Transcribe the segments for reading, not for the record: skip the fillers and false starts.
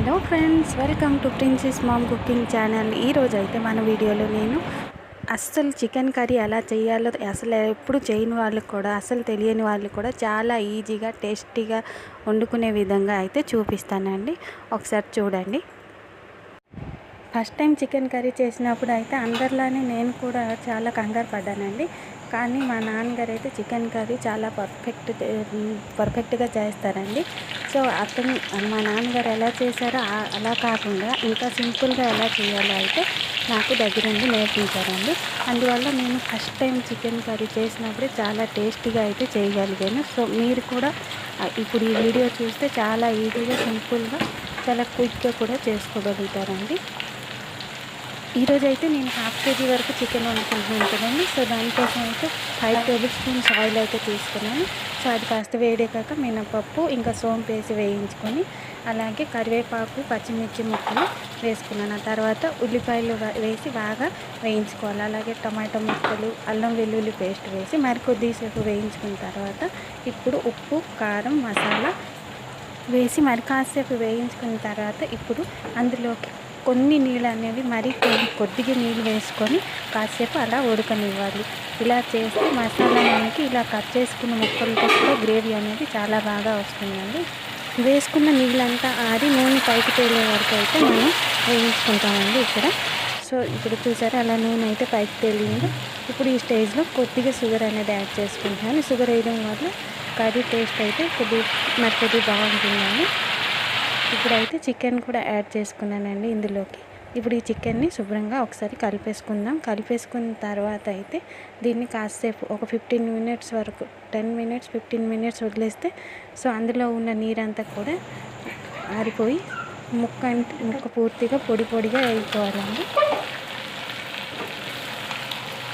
Hello friends, welcome to Princess Mom cooking channel. ఈరోజు అయితే మన వీడియోలో నేను అస్సలు చికెన్ కర్రీ ఎలా చేయాలో అసలు ఎప్పుడు చేయని వాళ్ళు కూడా, అసలు తెలియని వాళ్ళు కూడా చాలా ఈజీగా టేస్టీగా వండుకునే విధంగా అయితే చూపిస్తానండి. ఒకసారి చూడండి. ఫస్ట్ టైం చికెన్ కర్రీ చేసినప్పుడు అయితే అందరిలానే నేను కూడా చాలా కంగారు పడ్డానండి. కానీ మా నాన్నగారు అయితే చికెన్ కర్రీ చాలా పర్ఫెక్ట్గా చేస్తారండి. సో మా నాన్నగారు ఎలా చేశారో అలా కాకుండా ఇంకా సింపుల్గా ఎలా చేయాలో అయితే నాకు దగ్గరుండి నేర్పించారండి. అందువల్ల నేను ఫస్ట్ టైం చికెన్ కర్రీ చేసినప్పుడే చాలా టేస్టీగా అయితే చేయగలిగాను. సో మీరు కూడా ఇప్పుడు ఈ వీడియో చూస్తే చాలా ఈజీగా, సింపుల్గా, చాలా క్విక్గా కూడా చేసుకోగలుగుతారండి. ఈరోజు అయితే నేను 1/2 kg వరకు చికెన్ వండుకుంటున్నాను కదండి. సో దానికోసం అయితే 5 టేబుల్ స్పూన్స్ ఆయిల్ అయితే తీసుకున్నాను. సో అది కాస్త వేడెక్కాక మినపప్పు ఇంకా సోంపు వేసి వేయించుకొని, అలాగే కరివేపాకు, పచ్చిమిర్చి ముక్కలు వేసుకున్నాను. ఆ తర్వాత ఉల్లిపాయలు వేసి బాగా వేయించుకోవాలి. అలాగే టమాటా ముక్కలు, అల్లం వెల్లుల్లి పేస్ట్ వేసి మరి కొద్దిసేపు వేయించుకున్న తర్వాత ఇప్పుడు ఉప్పు, కారం, మసాలా వేసి మరి కాసేపు వేయించుకున్న తర్వాత ఇప్పుడు అందులోకి కొన్ని నీళ్ళు అనేవి మరి కొద్దిగా నీళ్ళు వేసుకొని కాసేపు అలా ఉడకనివ్వాలి. ఇలా చేస్తే మసాలా మనకి ఇలా కట్ చేసుకున్న ముక్కలతో కూడా గ్రేవీ అనేది చాలా బాగా వస్తుందండి. వేసుకున్న నీళ్ళంతా ఆరి నూనె పైకి తేలే వరకు అయితే మనం వేయించుకుంటామండి ఇక్కడ. సో ఇప్పుడు చూసారా, అలా నూనె అయితే పైకి తేలింది. ఇప్పుడు ఈ స్టేజ్లో కొద్దిగా షుగర్ అనేది యాడ్ చేసుకుంటాను. షుగర్ వేయడం వల్ల కర్రీ టేస్ట్ అయితే కొద్దిగా బాగుంటుందండి. ఇప్పుడైతే చికెన్ కూడా యాడ్ చేసుకున్నానండి ఇందులోకి. ఇప్పుడు ఈ చికెన్ని శుభ్రంగా ఒకసారి కలిపేసుకుందాం. కలిపేసుకున్న తర్వాత అయితే దీన్ని కాసేపు ఒక 15 మినిట్స్ వరకు, 10 మినిట్స్ 15 మినిట్స్ వదిలేస్తే సో అందులో ఉన్న నీరంతా కూడా ఆరిపోయి ముక్క పూర్తిగా పొడిగా అయిపోవాలండి.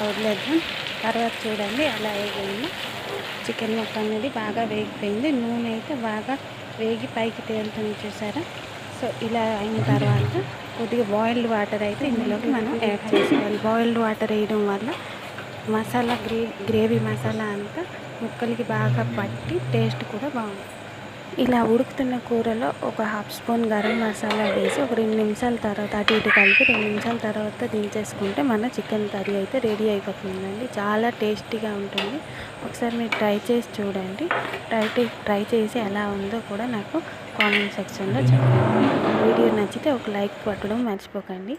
వదిలేద్దాం. తర్వాత చూడండి అలా వేగింది. చికెన్ ముక్క అనేది బాగా వేగిపోయింది. నూనె అయితే బాగా వేగి పైకి తేలుతుంది, చూసారా. సో ఇలా అయిన తర్వాత కొద్దిగా బాయిల్డ్ వాటర్ అయితే ఇందులోకి మనం యాడ్ చేసుకోవాలి. బాయిల్డ్ వాటర్ వేయడం వల్ల మసాలా గ్రేవీ మసాలా అంతా ముక్కలకి బాగా పట్టి టేస్ట్ కూడా బాగుంటుంది. ఇలా ఉడుకుతున్న కూరలో ఒక 1/2 స్పూన్ గరం మసాలా వేసి ఒక 2 నిమిషాల తర్వాత అటు ఇటు కలిపి 2 నిమిషాల తర్వాత దించేసుకుంటే మన చికెన్ కర్రీ అయితే రెడీ అయిపోతుందండి. చాలా టేస్టీగా ఉంటుంది. ఒకసారి మీరు ట్రై చేసి చూడండి. ట్రై చేసి ఎలా ఉందో కూడా నాకు కామెంట్ సెక్షన్లో చెప్పండి. వీడియో నచ్చితే ఒక లైక్ కొట్టడం మర్చిపోకండి.